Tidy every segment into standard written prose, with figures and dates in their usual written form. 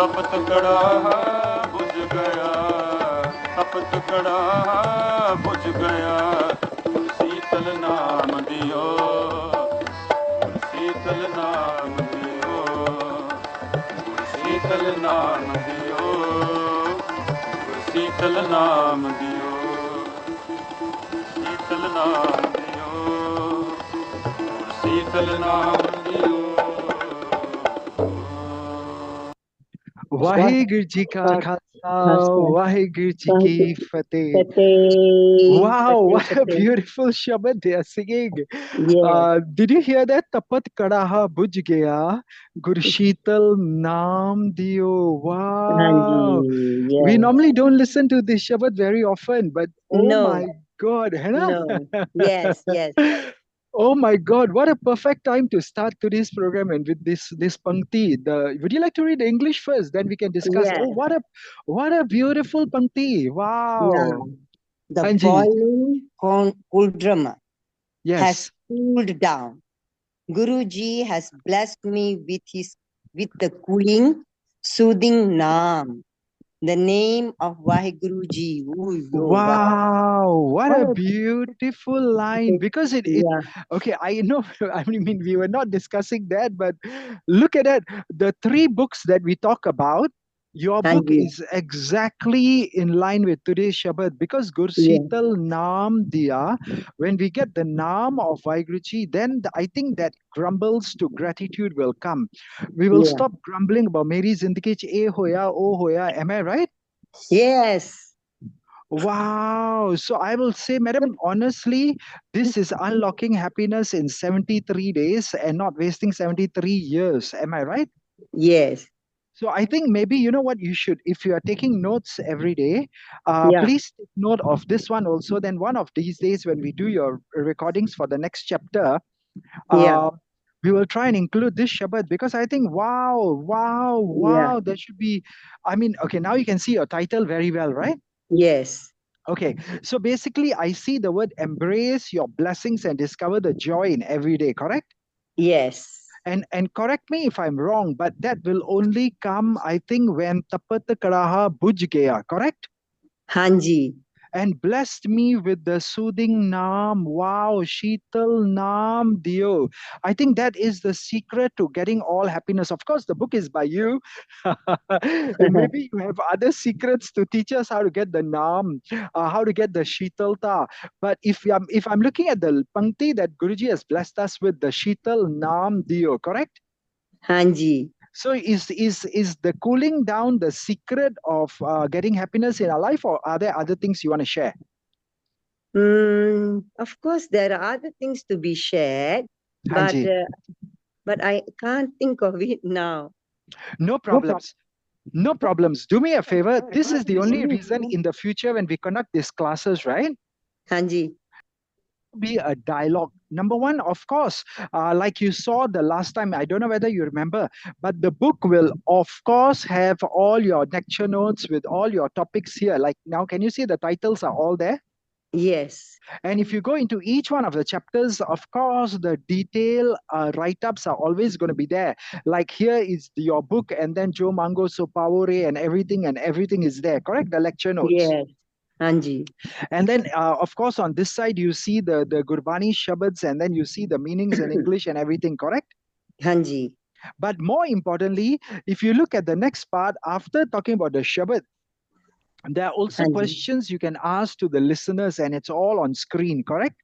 तपत कड़ा बुझ गया, तपत कड़ा बुझ गया, शीतल नाम दियो, शीतल नाम दियो, शीतल नाम दियो, शीतल नाम दियो, शीतल नाम दियो, शीतल नाम दियो। Waheguru Ji ka Khalsa, Waheguru Ji ki Fateh. Wow, what a beautiful shabad they are singing. Did you hear that? Tapat kadaha buj gaya, Gurshital naam diyo. Wow. We normally don't listen to this shabad very often, but oh my God, hai na? Yes, yes. Oh my God, what a perfect time to start today's program and with this pankti. Would you like to read the English first? Then we can discuss. Yes. Oh, what a beautiful pankti. Wow. Yeah. The Hanji. boiling cauldron Yes. has cooled down. Guruji has blessed me with the cooling, soothing Naam, the name of Waheguruji. Wow, what a beautiful line. Because Yeah. okay, I know, I mean, we were not discussing that, but look at that. The three books that we talk about, your book Hanji. is exactly in line with today's Shabad because Gurshital Naam Diya, when we get the Naam of Vaheguruji, then I think that grumbles to gratitude will come. We will stop grumbling about Meri Zindagi ch eh hoya, oh hoya. Am I right? Yes. Wow. So I will say, madam, honestly, this is unlocking happiness in 73 days and not wasting 73 years. Am I right? Yes. So I think maybe, you know what, you should, if you are taking notes every day, please take note of this one also. Then one of these days when we do your recordings for the next chapter, we will try and include this Shabad because I think, wow, there should be, I mean, okay, now you can see your title very well, right? Yes. Okay, so basically, I see the word embrace your blessings and discover the joy in every day, correct? Yes. And correct me if I'm wrong, but that will only come, I think, when tapat karaha buj gaya, correct? Hanji. And blessed me with the soothing Naam. Wow, Sheetal Naam Dio. I think that is the secret to getting all happiness. Of course, the book is by you. Maybe you have other secrets to teach us how to get the Naam, how to get the Sheetalta. But if I'm looking at the Pankti that Guruji has blessed us with, the Sheetal Naam Dio, correct? Hanji. So is the cooling down the secret of getting happiness in our life, or are there other things you want to share? Of course, there are other things to be shared, but I can't think of it now. No problems. No problems. Do me a favor. This is the only reason in the future when we conduct these classes, right? Hanji. Be a dialogue. Number one, of course, like you saw the last time, I don't know whether you remember, but the book will, of course, have all your lecture notes with all your topics here. Like now, can you see the titles are all there? Yes. And if you go into each one of the chapters, of course, the detail write-ups are always going to be there. Like here is your book, and then Joe Mango So Pavore and everything is there, correct? The lecture notes. Yes. Hanji. And then, of course, on this side, you see the Gurbani Shabads, and then you see the meanings in English and everything, correct? Hanji. But more importantly, if you look at the next part, after talking about the Shabad, there are also questions you can ask to the listeners, and it's all on screen, correct?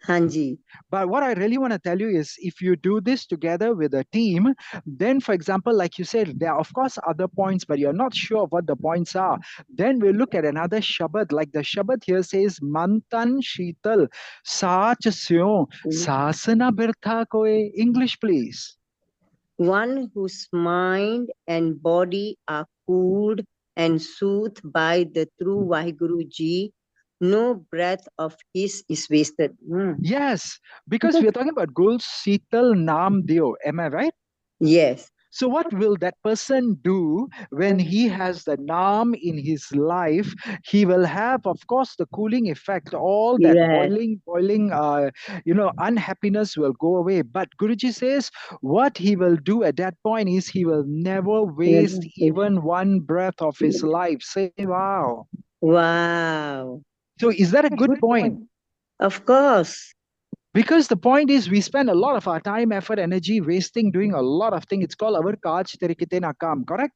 Hanji. But what I really want to tell you is if you do this together with a team, then, for example, like you said, there are, of course, other points, but you're not sure what the points are. Then we'll look at another Shabad. Like the Shabad here says, Mantan Sheetal, Sach Syon, Sasana Birtha Koe. English, please. One whose mind and body are cooled and soothed by the true Waheguruji, no breath of his is wasted. Yes, because we are talking about Gul Sheetal Naam Dio. Am I right? Yes. So, what will that person do when he has the Naam in his life? He will have, of course, the cooling effect. All that Yes. boiling, unhappiness will go away. But Guruji says what he will do at that point is he will never waste even one breath of his life. Say, wow. Wow. So, is that a good point? Of course. Because the point is, we spend a lot of our time, effort, energy wasting doing a lot of things. It's called our Kaj Terikite Nakam, correct?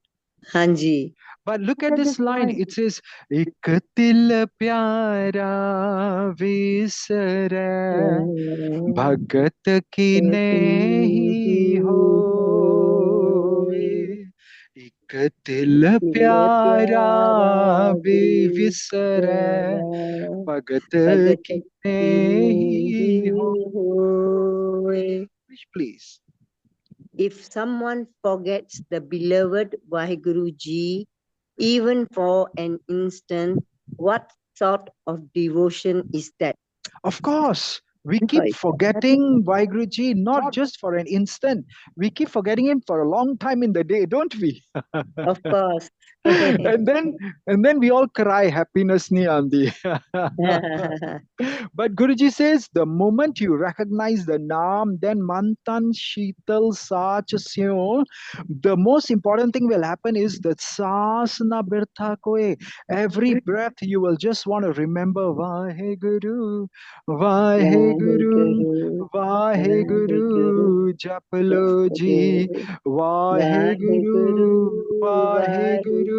Hanji. But look at this line. It says, "Ik til pyara visare, bhagat ki nahi hoye. Ik til pyara visare, bhagat ki nahi hoye." Please. If someone forgets the beloved Waheguru even for an instant, what sort of devotion is that? Of course, we keep forgetting Waheguru not just for an instant. We keep forgetting him for a long time in the day, don't we? Of course. and then and then we all cry happiness ni andi. But Guruji says the moment you recognize the Naam, then Mantan Sheetal Sach Syo, the most important thing will happen is that Sasana Birtha Koe. Every breath you will just want to remember Waheguru, Waheguru, Waheguru, Waheguru, Waheguru, Japalo Ji, Waheguru, Waheguru, Waheguru,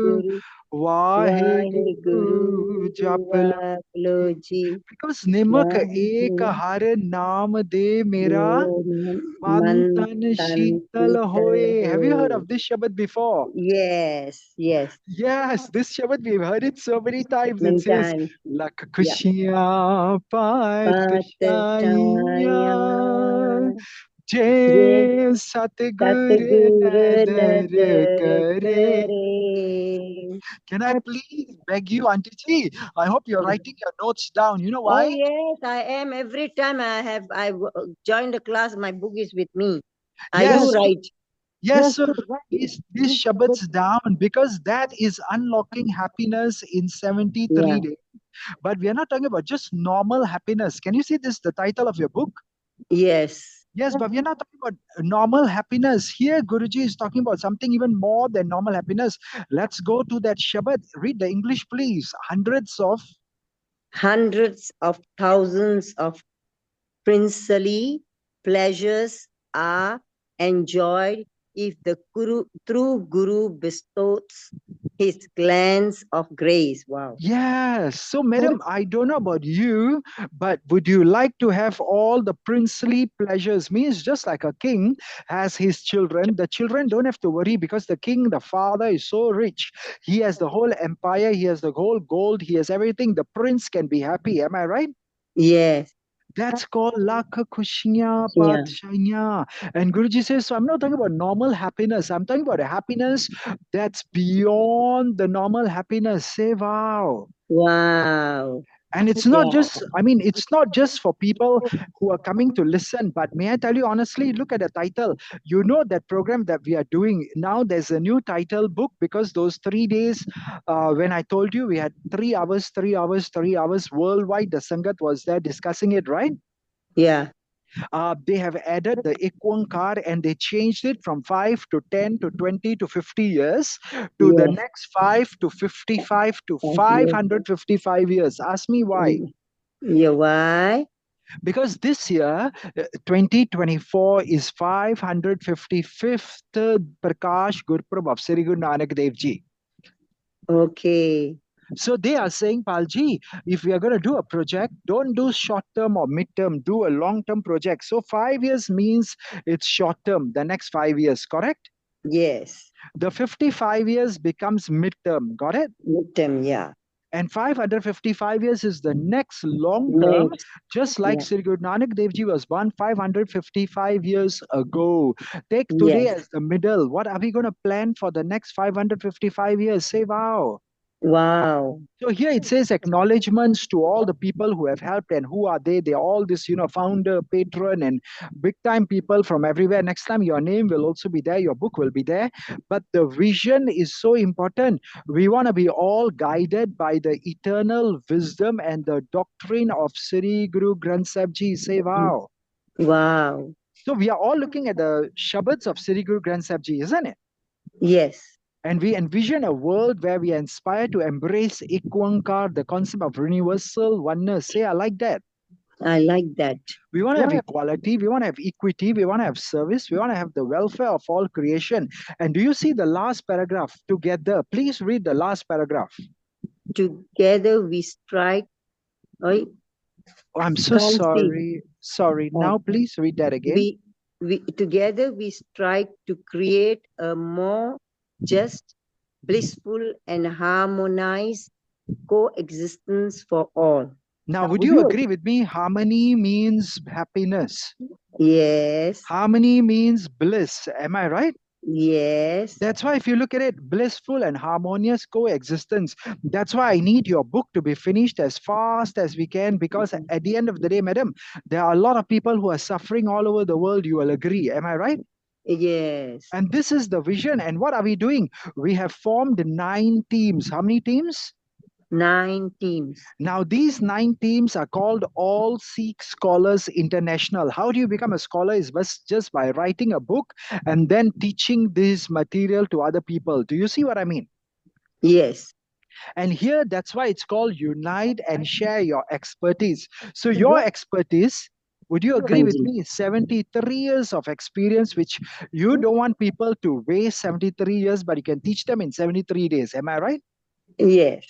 Waheguru, Waheguru, Waheguru, Japalo Ji. Waheguru, Because Nimak Ek Waheguru, Har Naam De Mera Mantan Mantan Sheetal Sital Hoye. Have you heard Hoy. of this Shabad before? Yes, yes, Yes, this Shabad, we've heard it so many times. It many says, times. Lak Yeah. Kushiyan Patashaya, Patashaya Yes, Je Satguru Satguru Nadar Nadar Kare. Kare. Can I please beg you, Auntie Ji? I hope you're writing your notes down. You know Oh why? yes, I am. Every time joined the class, my book is with me. I do Yes, write. yes, sir. These Shabbats down because that is unlocking happiness in 73 Yeah. days. But we are not talking about just normal happiness. Can you see this, the title of your book? Yes. Yes, but we are not talking about normal happiness. Here, Guruji is talking about something even more than normal happiness. Let's go to that Shabbat. Read the English, please. Hundreds of thousands of princely pleasures are enjoyed if the true Guru bestows his glance of grace. Wow. Yes. So, madam, I don't know about you, but would you like to have all the princely pleasures? Means just like a king has his children, the children don't have to worry because the king, the father, is so rich. He has the whole empire, he has the whole gold, he has everything. The prince can be happy. Am I right? Yes. That's called Lakha Kushnya Yeah. Patshanya. And Guruji says, so I'm not talking about normal happiness. I'm talking about a happiness that's beyond the normal happiness. Say wow. Wow. And it's not just, I mean, it's not just for people who are coming to listen, but may I tell you honestly, look at the title. You know that program that we are doing now, there's a new title book because those 3 days, when I told you we had 3 hours, 3 hours, 3 hours worldwide, the Sangat was there discussing it, right? Yeah. They have added the Ikwankar and they changed it from 5 to 10 to 20 to 50 years to the Yes. next 5 to 55 to Yes. 555 years. Ask me why. Yeah. Why? Because this year, 2024 is 555th Prakash Gurpurab of Sri Guru Nanak Dev Ji. Okay. So they are saying, Palji, if we are going to do a project, don't do short term or mid term, do a long term project. So 5 years means it's short term, the next 5 years, correct? Yes. The 55 years becomes mid term, got it? Midterm. Yeah. And 555 years is the next long term, Next. just like Yeah. Sri Guru Nanak Dev Ji was born 555 years ago. Take today Yes. as the middle. What are we going to plan for the next 555 years? Say, wow. Wow. So here it says acknowledgements to all the people who have helped, and who are they? They're all this, founder, patron, and big time people from everywhere. Next time your name will also be there, your book will be there. But the vision is so important. We want to be all guided by the eternal wisdom and the doctrine of Sri Guru Granth Sahib Ji. Say wow. Wow. So we are all looking at the Shabads of Sri Guru Granth Sahib Ji, isn't it? Yes, And we envision a world where we are inspired to embrace Ikwankar, the concept of universal oneness. Say, I like that. I like that. We want to have equality, we want to have equity, we want to have service, we want to have the welfare of all creation. And do you see the last paragraph together? Please read the last paragraph. Together we strike. Oi, Oh, I'm so can't see. sorry. Sorry. Now, please read that again. We together we strike to create a more just, blissful, and harmonized coexistence for all. Now, would you agree with me? Harmony means happiness. Yes. Harmony means bliss. Am I right? Yes. That's why if you look at it, blissful and harmonious coexistence. That's why I need your book to be finished as fast as we can, because at the end of the day, madam, there are a lot of people who are suffering all over the world. You will agree. Am I right? Yes. And this is the vision. And what are we doing? We have formed 9 teams. How many teams? 9 teams. Now, these 9 teams are called All Sikh Scholars International. How do you become a scholar? Is just by writing a book and then teaching this material to other people. Do you see what I mean? Yes. And here, that's why it's called Unite and Share Your Expertise. So your expertise, would you agree with me, 73 years of experience, which you don't want people to waste 73 years, but you can teach them in 73 days. Am I right? Yes.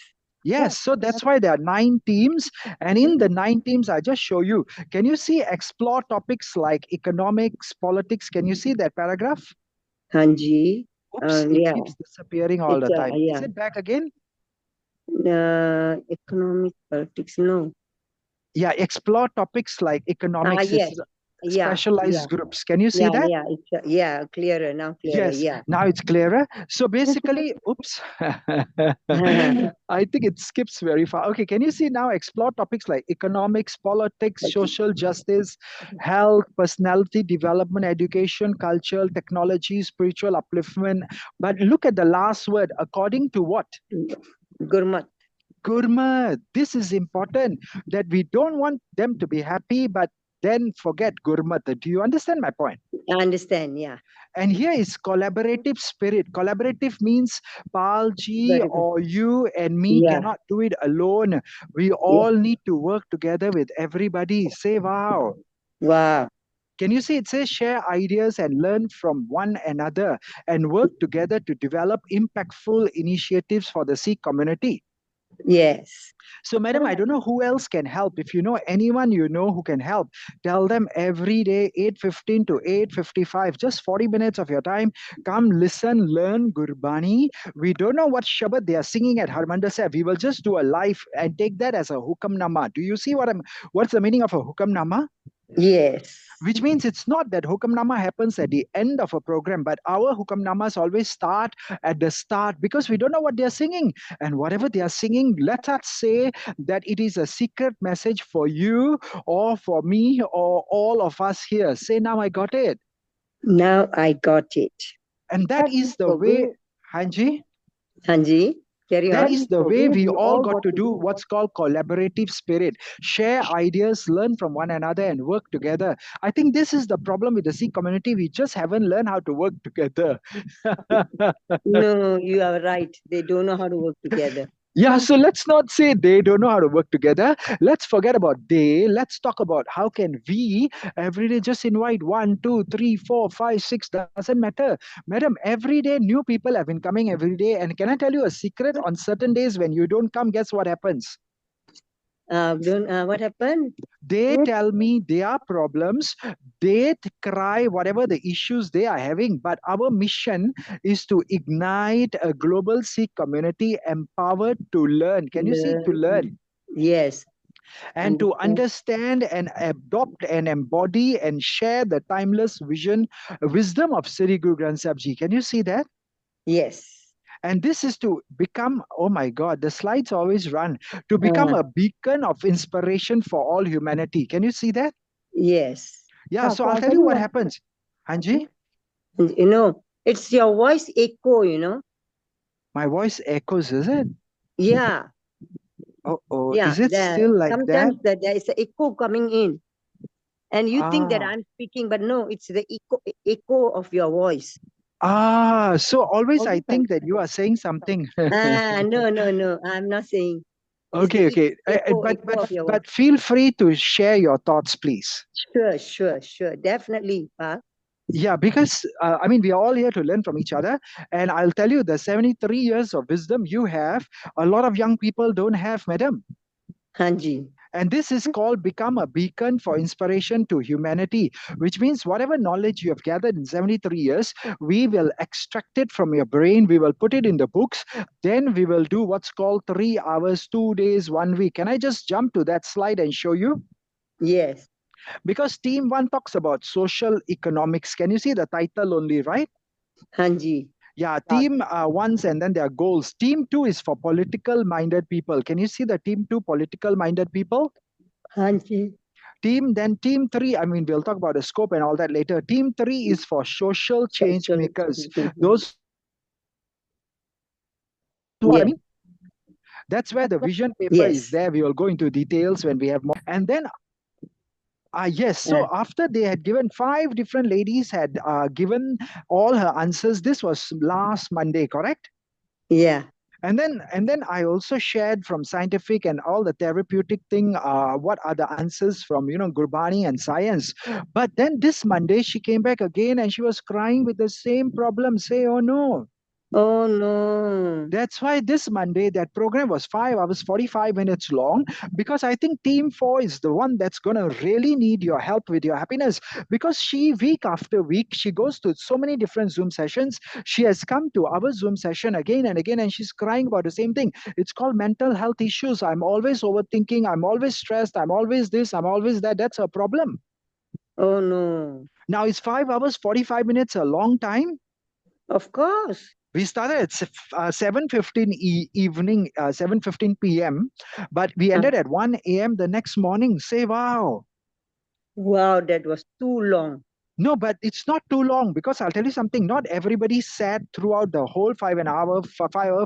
Yes, so that's why there are 9 teams. And in the 9 teams, I just show you. Can you see explore topics like economics, politics? Can you see that paragraph? Hanji. Oops, it keeps disappearing all the time. Is it back again? Economic politics, no. Yeah, explore topics like economics. Yes. Specialized groups. Can you see that? Yeah, clearer now. Clearer. Yes, Yeah. now it's clearer. So basically, oops, I think it skips very far. Okay, can you see now explore topics like economics, politics, social justice, health, personality development, education, cultural, technology, spiritual upliftment. But look at the last word, according to what? Gurmat. Gurmat. This is important, that we don't want them to be happy, but then forget Gurmat. Do you understand my point? I understand, yeah. And here is collaborative spirit. Collaborative means Palji or you and me cannot do it alone. We all need to work together with everybody. Say wow. Wow. Can you see it says share ideas and learn from one another and work together to develop impactful initiatives for the Sikh community? Yes. So, madam, I don't know who else can help. If you know anyone you know who can help, tell them every day, 8:15 to 8:55, just 40 minutes of your time. Come listen, learn Gurbani. We don't know what Shabad they are singing at Harmandir Sahib. We will just do a live and take that as a Hukamnama. Do you see what's the meaning of a Hukamnama? Yes. Which means it's not that Hukamnama happens at the end of a program, but our Hukamnamas always start at the start, because we don't know what they're singing. And whatever they are singing, let us say that it is a secret message for you or for me or all of us here. Say, now I got it. Now I got it. And that is the way, Hanji. Hanji. That is the way we all got to do what's called collaborative spirit. Share ideas, learn from one another, and work together. I think this is the problem with the Sikh community. We just haven't learned how to work together. No, you are right. They don't know how to work together. Yeah, so let's not say they don't know how to work together. Let's forget about they. Let's talk about how can we every day just invite 1, 2, 3, 4, 5, 6, doesn't matter. Madam, every day new people have been coming every day. And can I tell you a secret? On certain days when you don't come, guess what happens? What happened? They tell me their problems, they cry whatever the issues they are having. But our mission is to ignite a global Sikh community empowered to learn. Can you see to learn? Yes. And to understand and adopt and embody and share the timeless wisdom of Sri Guru Granth Sahib Ji. Can you see that? Yes. And this is to become, oh my God, the slides always run, to become Uh, a beacon of inspiration for all humanity. Can you see that? yes. Yeah, so I'll I'll tell tell you you what what. happens. Anji, It's your voice echo. my voice echoes, is it? Yeah, Oh, yeah. is it still like that? Sometimes there is an echo coming in, and you think that Ah, I'm speaking, but no, it's the echo of your voice. so always I think that you are saying something. No, no, no. I'm not saying. It's the Okay, okay. But echo of your voice. but feel free to share your thoughts, please. Sure. Definitely. Yeah, because I mean, we are all here to learn from each other. And I'll tell you, the 73 years of wisdom you have, a lot of young people don't have, madam. Hanji. And this is called become a beacon for inspiration to humanity, which means whatever knowledge you have gathered in 73 years, we will extract it from your brain. We will put it in the books. Then we will do what's called 3 hours, 2 days, 1 week. Can I just jump to that slide and show you? Yes. Because team one talks about social economics. Can you see the title only, right? Hanji. Yeah, team ones and then their goals. Team two is for political minded people. Can you see the team two political minded people? Hanji. Team three, I mean, we'll talk about the scope and all that later. Team three is for social change Social. makers. Those who are willing to change the world. Those who are, I Yes. mean, that's where the vision paper is Yes. there. We will go into details when we have more. And then yes. Uh, So after they had given five different ladies had given all her answers. This was last Monday, correct? yeah. And then I also shared from scientific and all the therapeutic thing. What are the answers from Gurbani and science? But then this Monday she came back again and she was crying with the same problem. Say, oh no. Oh no. That's why this Monday, that program was 5 hours, 45 minutes long, because I think Team 4 is the one that's going to really need your help with your happiness. Because she, week after week, she goes to so many different Zoom sessions. She has come to our Zoom session again and again, and she's crying about the same thing. It's called mental health issues. I'm always overthinking. I'm always stressed. I'm always this. I'm always that. That's a problem. Oh no. Now, is 5 hours, 45 minutes a long time? Of course. We started at 7:15 evening, 7:15 p.m., but we Uh, ended at 1 a.m. the next morning. Say, wow. wow, that was too long. No, but it's not too long because I'll tell you something. Not everybody sat throughout the whole 5 hour,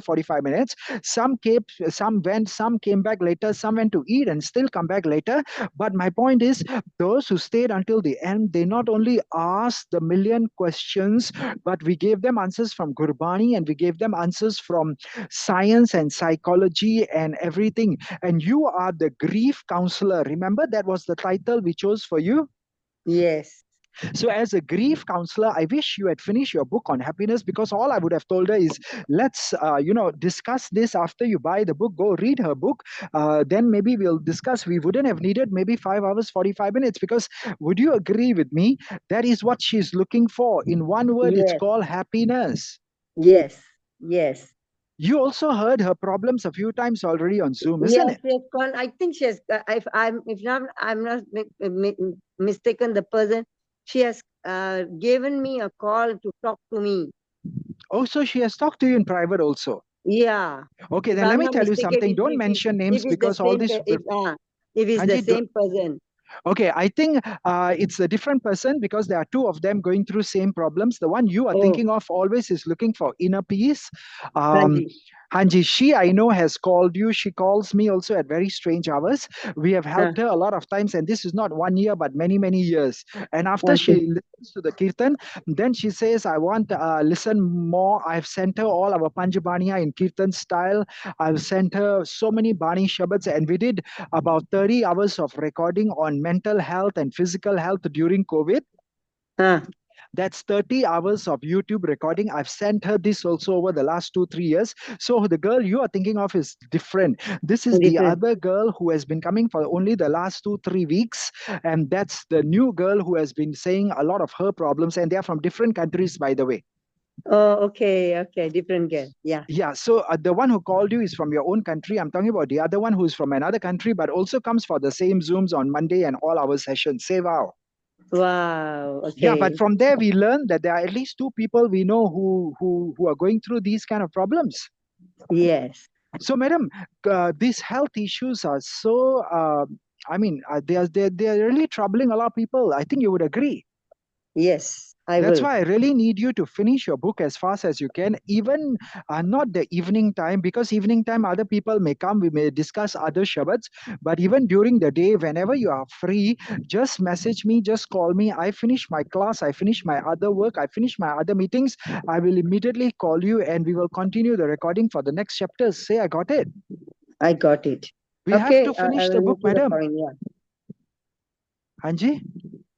45 minutes. Some came, some went, some came back later, some went to eat and still come back later. But my point is, those who stayed until the end, they not only asked the million questions, but we gave them answers from Gurbani and we gave them answers from science and psychology and everything. And you are the grief counselor. Remember, that was the title we chose for you? Yes. So, as a grief counselor, I wish you had finished your book on happiness because all I would have told her is, let's, discuss this after you buy the book. Go read her book. Then maybe we'll discuss. We wouldn't have needed maybe 5 hours, 45 minutes because would you agree with me? That is what she's looking for. In one word, it's Yes. called happiness. Yes. Yes. You also heard her problems a few times already on Zoom, isn't Yes, it? she has gone. I think she has. If I'm not mistaken, the person she has given me a call to talk to me. Oh, so she has talked to you in private also. Yeah, Okay, if then let I'm me not tell you mistaken, something. Don't mention if names it's the because all same, this. if it's the Hanji, same person. okay, I think it's a different person because there are two of them going through same problems. The one you are Oh, thinking of always is looking for inner peace. Um, Hanji. Hanji, she I know has called you. She calls me also at very strange hours. We have Uh, helped her a lot of times, and this is not 1 year but many many years. And after she okay. listens to the kirtan, then she says, "I want listen more." I've sent her all our Panjabaniya in kirtan style. I've sent her so many Bani Shabads, and we did about 30 hours of recording on mental health and physical health during COVID. Uh, That's 30 hours of YouTube recording. I've sent her this also over the last 2, 3 years. So the girl you are thinking of is different. This is the different. other girl who has been coming for only the last 2, 3 weeks. And that's the new girl who has been saying a lot of her problems. And they are from different countries, by the way. Oh, okay, okay, different girl. Yeah. Yeah, so the one who called you is from your own country. I'm talking about the other one who's from another country, but also comes for the same Zooms on Monday and all our sessions. Say wow. Wow. Yeah, Okay. but from there we learn that there are at least two people we know who are going through these kind of problems. Yes. So, madam, these health issues are so. They are really troubling a lot of people. I think you would agree. Yes. I That's will. why I really need you to finish your book as fast as you can, even not the evening time, because evening time other people may come, we may discuss other Shabbats, but even during the day, whenever you are free, just message me, just call me. I finish my class, I finish my other work, I finish my other meetings. I will immediately call you and we will continue the recording for the next chapters. Say, I got it. I got it. We have Okay. to I finish the will book, make it a madam. point. Yeah. Hanji?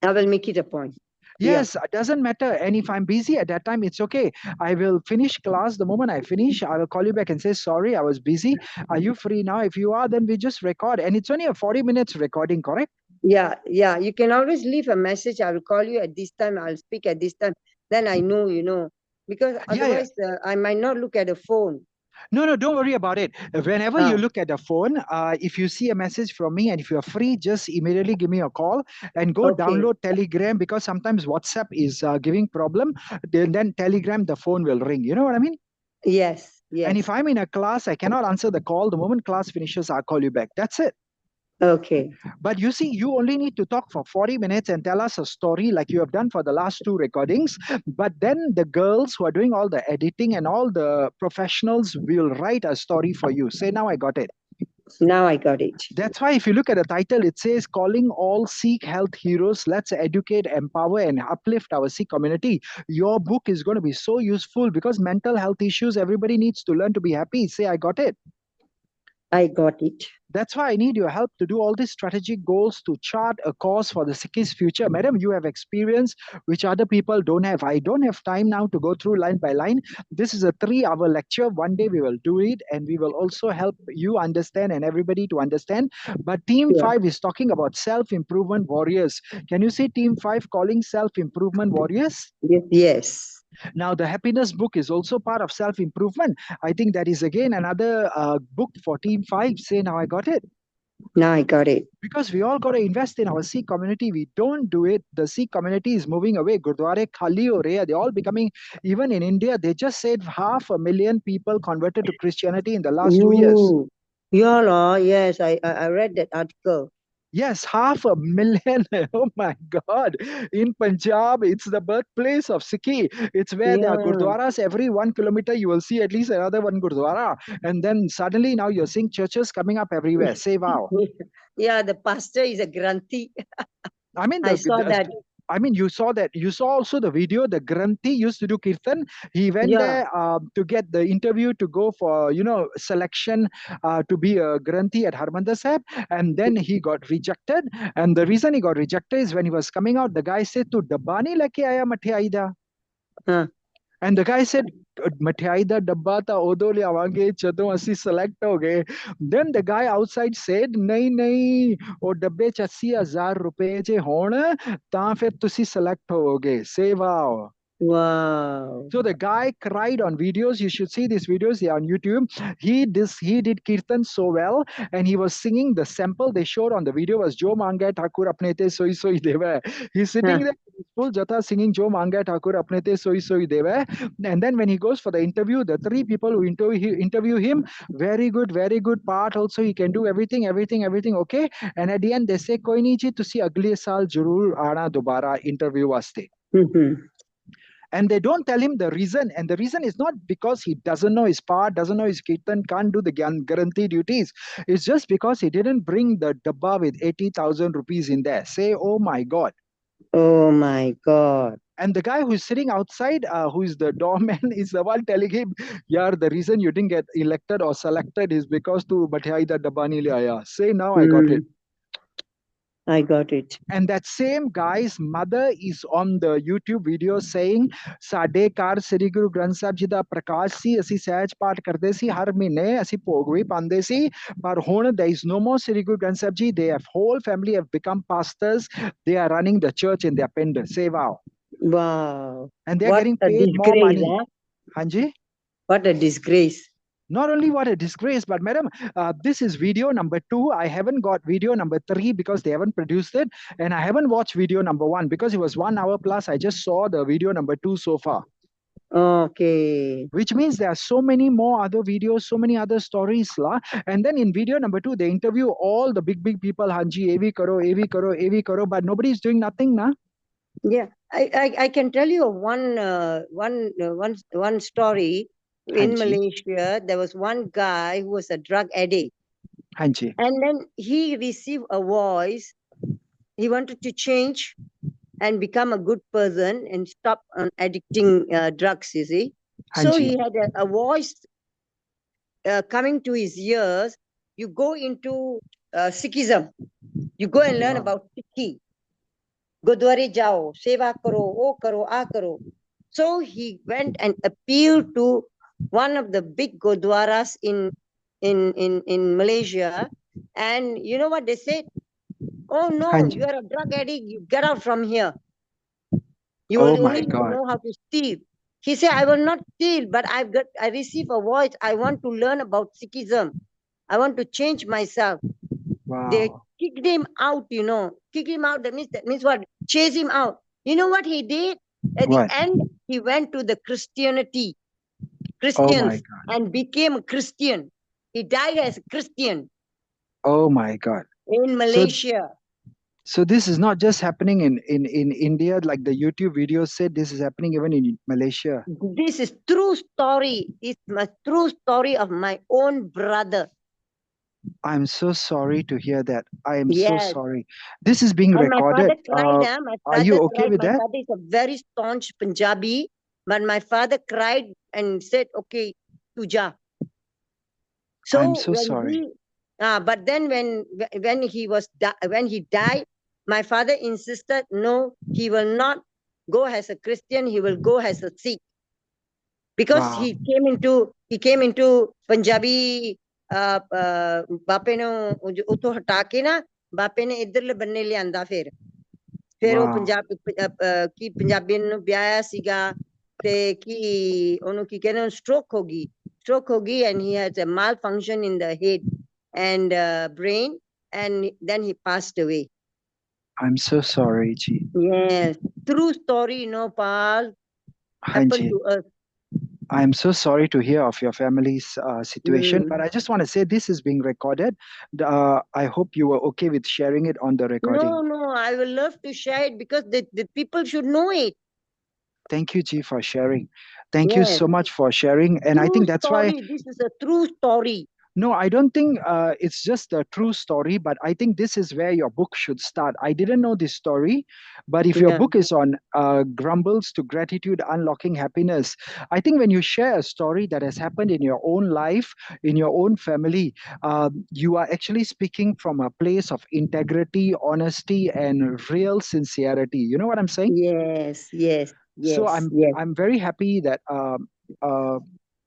I will make it a point. Yeah. Yes, it doesn't matter. And if I'm busy at that time, it's okay. I will finish class. The moment I finish, I will call you back and say, sorry, I was busy. Are you free now? If you are, then we just record. And it's only a 40 minutes recording, correct? Yeah. Yeah. You can always leave a message. I will call you at this time. I'll speak at this time. Then I know, because Yeah, yeah. otherwise I might not look at the phone. No, don't worry about it. Whenever you Ah, look at the phone, if you see a message from me and if you're free, just immediately give me a call and go okay. download Telegram, because sometimes WhatsApp is giving problem. Then Telegram, the phone will ring. You know what I mean? Yes. And if Yes. I'm in a class, I cannot answer the call. The moment class finishes, I'll call you back. That's it. Okay. But you see, you only need to talk for 40 minutes and tell us a story like you have done for the last two recordings. But then the girls who are doing all the editing and all the professionals will write a story for you. Say, now I got it. Now I got it. That's why if you look at the title, it says Calling All Sikh Health Heroes. Let's educate, empower, and uplift our Sikh community. Your book is going to be so useful because mental health issues, everybody needs to learn to be happy. Say, I got it. I got it. That's why I need your help to do all these strategic goals to chart a course for the Sikhist future. Madam, you have experience which other people don't have. I don't have time now to go through line by line. This is a 3-hour lecture. One day we will do it and we will also help you understand and everybody to understand. But Team Sure. 5 is talking about self-improvement warriors. Can you see Team 5 calling self-improvement warriors? Yes. Yes. Now, the happiness book is also part of self improvement. I think that is again another book for Team 5. Say, now I got it. Now I got it. Because we all got to invest in our Sikh community. We don't do it. The Sikh community is moving away. Gurdwara khali ho rahe hai. They're all becoming, even in India, they just said 500,000 people converted to Christianity in the last 2 years. Ooh. Yeah, yes, I read that article. Yes, 500,000. Oh my God. In Punjab, it's the birthplace of Sikhi. It's where there are Yeah. gurdwaras. Every 1 kilometer, you will see at least another one gurdwara. And then suddenly now you're seeing churches coming up everywhere. Say, wow. Yeah, the pastor is a granthi. I mean, I saw that. you saw that. You saw also the video. The Granthi used to do kirtan. He went Yeah. there to get the interview to go for selection to be a Granthi at Harmandir Sahib, and then he got rejected. And the reason he got rejected is when he was coming out, the guy said, "Tu dabba nahi leke aaya mathai da." Huh. And the guy said, "Mathai da dabba ta odo liavange ਜਦੋਂ ਅਸੀਂ select ਹੋ ਗਏ." Then the guy outside said, "ਨਹੀਂ ਨਹੀਂ ਉਹ ਡੱਬੇ ਚ 80,000 ਰੁਪਏ ਜੇ ਹੋਣ ਤਾਂ ਫਿਰ ਤੁਸੀਂ select ਹੋਵੋਗੇ." Say wow. Wow. So the guy cried on videos. You should see these videos. They are on YouTube. He did kirtan so well, and he was singing the sample they showed on the video was Jo Mangai Thakur Apne Te Soi Soi Deva. He's sitting Huh. there with full jatha singing Jo Mangai Thakur Apne Te Soi Soi Deva. And then when he goes for the interview, the three people who interview him, very good part. Also, he can do everything. Okay. And at the end, they say, "Koi nahi ji, tusi agle saal jarur aana dobara interview waste." Mhm. And they don't tell him the reason. And the reason is not because he doesn't know his part, doesn't know his kirtan, can't do the guarantee duties. It's just because he didn't bring the dabba with 80,000 rupees in there. Say, oh my God. Oh my God. And the guy who's sitting outside, who is the doorman, is the one telling him, "Yeah, the reason you didn't get elected or selected is because tu bathai da dabba nahi liya." Say, now I got it. I got it. And that same guy's mother is on the YouTube video saying, "Sade car Sri Guru Granth Sahib Ji da prakash si, ਅਸੀਂ ਸਹਿਜ ਪਾਠ ਕਰਦੇ ਸੀ ਹਰ ਮਹੀਨੇ ਅਸੀਂ ਭੋਗ ਵੀ ਪਾਉਂਦੇ ਸੀ ਪਰ ਹੁਣ there is no more Sri Guru Granth Sahib Ji. They have whole family have become pastors. They are running the church in their pendant." Say wow. Wow. And they are What getting a paid more disgrace, money. huh? Hanji? What a disgrace. Not only what a disgrace, but madam, this is video number 2. I haven't got video number 3 because they haven't produced it, and I haven't watched video number 1 because it was 1 hour plus. I just saw the video number 2 so far. Okay. Which means there are so many more other videos, so many other stories, la. And then in video number 2, they interview all the big people, Hanji, AV karo, AV karo, AV karo, but nobody is doing nothing, na. Yeah, I can tell you one story. In Hanji, Malaysia, there was one guy who was a drug addict, Hanji, and then he received a voice. He wanted to change and become a good person and stop on addicting drugs, you see. So Hanji. he had a voice coming to his ears. You go into Sikhism. You go and learn Wow. about Sikhi. Gurdware jao, seva karo, o karo, a karo. So he went and appealed to one of the big gurdwaras in Malaysia. And you know what they said? Oh no, Hanji. you are a drug addict. You get out from here. You Oh will my only God. know how to steal. He said, I will not steal, but I receive a voice. I want to learn about Sikhism. I want to change myself. They Wow. kicked him out, you know. Kick him out, that means what? Chase him out. You know what he did? At the What? end, he went to the Christianity, Oh my Christians, God. and became a Christian. He died as a Christian Oh my God. in So Malaysia. so this is not just happening in India, like the YouTube videos said, this is happening even in Malaysia. This is true story. It's my true story of my own brother. I'm so sorry to hear that. I am so Yes. sorry. This is being And my recorded. father cried. My Are you father okay cried. with My that? father is a very staunch Punjabi, but my father cried and said, "Okay, tuja." I'm So so when sorry. but then when when he died, my father insisted, no, he will not go as a Christian. He will go as a Sikh because Wow. he came into Punjabi. ਬਾਪੇ ਨੂੰ ਉੱਥੋਂ ਹਟਾ ਕੇ ਨਾ ਬਾਪੇ ਨੇ ਇੱਧਰਲੇ ਬੰਨੇ ਲਿਆਂਦਾ ਫਿਰ ਉਹ Wow. ਕੀ ਪੰਜਾਬੀਆਂ ਨੂੰ ਵਿਆਹਿਆ ਸੀਗਾ ਤੇ ਕੀ ਉਹਨੂੰ ਕੀ ਕਹਿੰਦੇ stroke ਹੋ ਗਈ and he has a malfunction in the head and brain and then he passed away. I'm so sorry, Ji. Yes, true story, Paul, happened Hanji. to us. I'm so sorry to hear of your family's situation, but I just want to say this is being recorded. I hope you were okay with sharing it on the recording. No, I will love to share it because the people should know it. Thank you, Ji, for sharing. Thank you Yes, so much for sharing. And I true think that's why. story. This is a true story. No, I don't think it's just a true story, but I think this is where your book should start. I didn't know this story, but if your Yeah, book is on grumbles to gratitude, unlocking happiness, I think when you share a story that has happened in your own life, in your own family, you are actually speaking from a place of integrity, honesty, and real sincerity. You know what I'm saying? yes, yes, So yes, I'm yes. I'm very happy that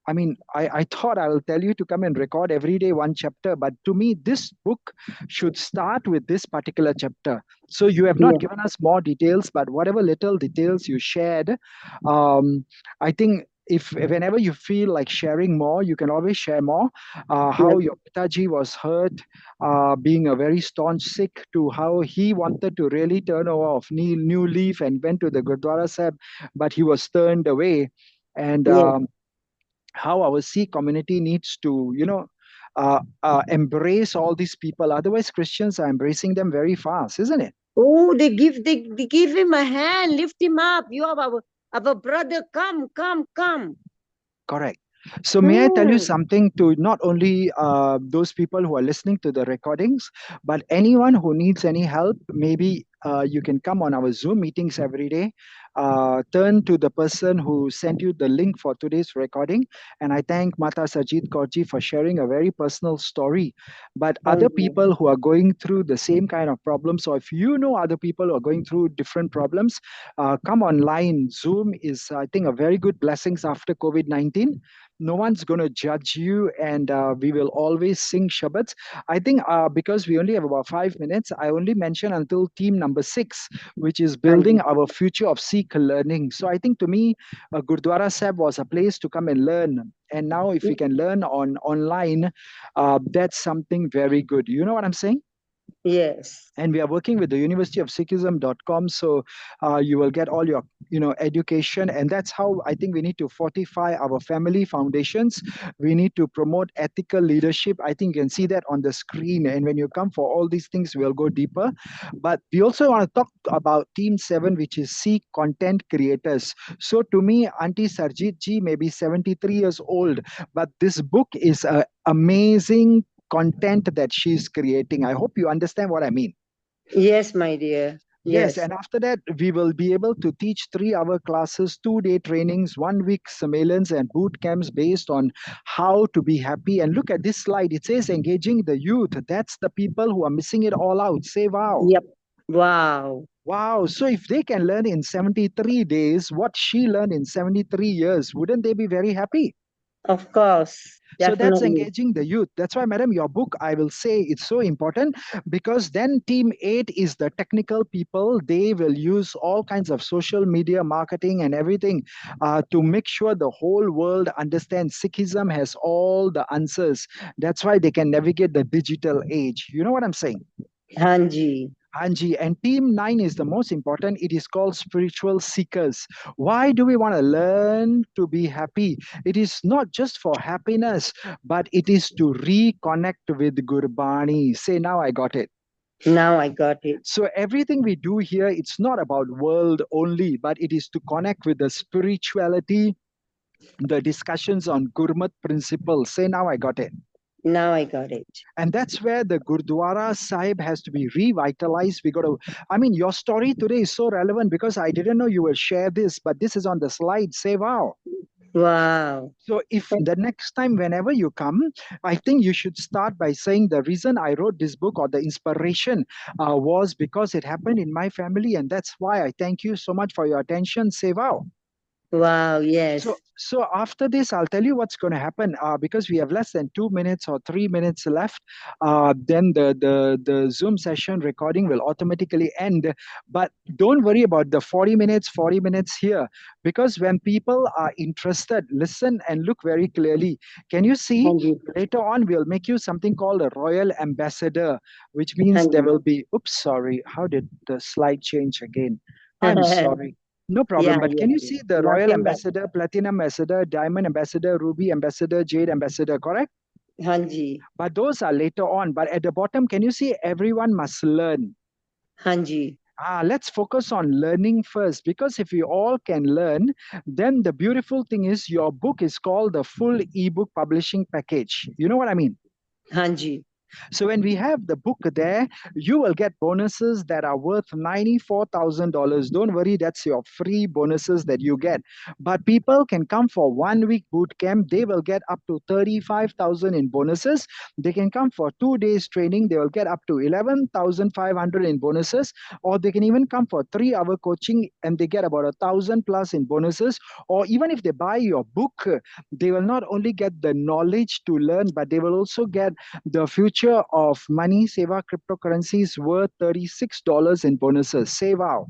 I mean, I thought I will tell you to come and record every day one chapter, but to me, this book should start with this particular chapter. So you have not Yeah, given us more details, but whatever little details you shared, I think if whenever you feel like sharing more, you can always share more. yeah, How your Pitaji was hurt, being a very staunch Sikh, to how he wanted to really turn over of new leaf and went to the Gurdwara Sahib, but he was turned away. And yes. how our Sikh community needs to, embrace all these people. Otherwise, Christians are embracing them very fast, isn't it? Oh, they give him a hand, lift him up. You have our brother. Come. Correct. So, may I tell you Hmm. something to not only those people who are listening to the recordings, but anyone who needs any help? Maybe you can come on our Zoom meetings every day. Turn to the person who sent you the link for today's recording. And I thank Mata Sajid Kaurji for sharing a very personal story. But other Oh, people who are going through the same kind of problems, or if you know other people who are going through different problems, come online. Zoom is, I think, a very good blessings after COVID-19. No one's going to judge you, and we will always sing Shabbats. I think because we only have about 5 minutes, I only mention until team number number 6, which is Hanji. building our future of Sikh learning. So I think to me, Gurdwara Sahib was a place to come and learn. And now, if we can learn online, that's something very good. You know what I'm saying? Yes. And we are working with the universityofsikhism.com, so you will get all your education, and that's how I think we need to fortify our family foundations. We need to promote ethical leadership. I think you can see that on the screen, and when you come for all these things, we'll go deeper. But we also want to talk about team 7, which is Sikh content creators. So to me, Auntie Sarjit ji may be 73 years old, but this book is a amazing content that she's creating. I hope you understand what I mean. Yes, my dear. Yes, Yes. and after that, we will be able to teach 3-hour classes, 2-day trainings, 1 week surveillance, and boot camps based on how to be happy. And look at this slide. It says engaging the youth. That's the people who are missing it all out. Say wow. Yep. Wow. Wow. So if they can learn in 73 days what she learned in 73 years, wouldn't they be very happy? Of course. So that's Definitely. engaging the youth. That's why, madam, your book, I will say it's so important, because then team 8 is the technical people. They will use all kinds of social media marketing and everything to make sure the whole world understands Sikhism has all the answers. That's why they can navigate the digital age. You know what I'm saying? Hanji. Anji, and team 9 is the most important. It is called spiritual seekers. Why do we want to learn to be happy? It is not just for happiness, but it is to reconnect with Gurbani. Say, now I got it. Now I got it. So everything we do here, it's not about world only, but it is to connect with the spirituality, the discussions on Gurmat principles. Say, now I got it. Now I got it. And that's where the Gurdwara Sahib has to be revitalized. We got to, I mean, your story today is so relevant because I didn't know you will share this, but this is on the slide. Say, wow. Wow. So if the next time, whenever you come, I think you should start by saying the reason I wrote this book, or the inspiration was because it happened in my family. And that's why I thank you so much for your attention. Say, wow. Wow. Yes. So after this, I'll tell you what's going to happen, because we have less than 2 minutes or 3 minutes left. Then the Zoom session recording will automatically end. But don't worry about the 40 minutes here, because when people are interested, listen and look very clearly. Can you see? Hanji. Later on, we'll make you something called a royal ambassador, which means there Hanji. will be. Oops, sorry. How did the slide change again? I'm sorry. No Yeah. problem. But can Yeah. you Yeah. see the Royal Nothing but Ambassador, Platinum Ambassador, Diamond Ambassador, Ruby Ambassador, Jade Ambassador, correct? Hanji. But those are later on. But at the bottom, can you see everyone must learn? Hanji. Let's focus on learning first, because if we all can learn, then the beautiful thing is your book is called the full ebook publishing package. You know what I mean? Hanji. So when we have the book there, you will get bonuses that are worth $94,000. Don't worry, that's your free bonuses that you get. But people can come for 1 week boot camp. They will get up to 35,000 in bonuses. They can come for 2 days training. They will get up to 11,500 in bonuses. Or they can even come for 3-hour coaching and they get about 1,000 plus in bonuses. Or even if they buy your book, they will not only get the knowledge to learn, but they will also get the future of money. Sewa cryptocurrencies worth $36 in bonuses. Say wow.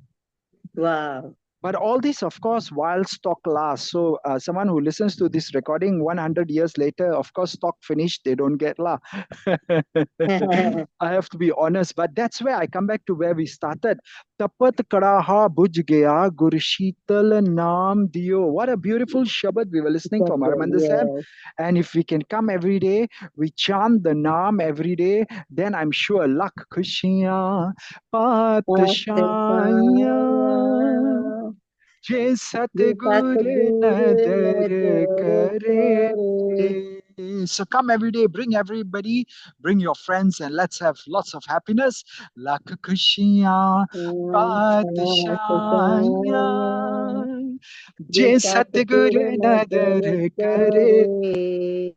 Wow. But all this, of course, while stock lasts. So someone who listens to this recording 100 years later, of course, stock finished, they don't get la. I have to be honest, but that's where I come back to where we started. Tapat karaha buj gaya gurshital naam diyo. What a beautiful shabad we were listening from Aramandir Sahib. Yes. And if we can come every day, we chant the naam every day, then I'm sure luck khushiyan पातशाइयाँ जे सतगुर नदर करे. So come every day, bring everybody, bring your friends, and let's have lots of happiness. Lakh khushiyan पातशाइयाँ जे सतगुर नदर करे.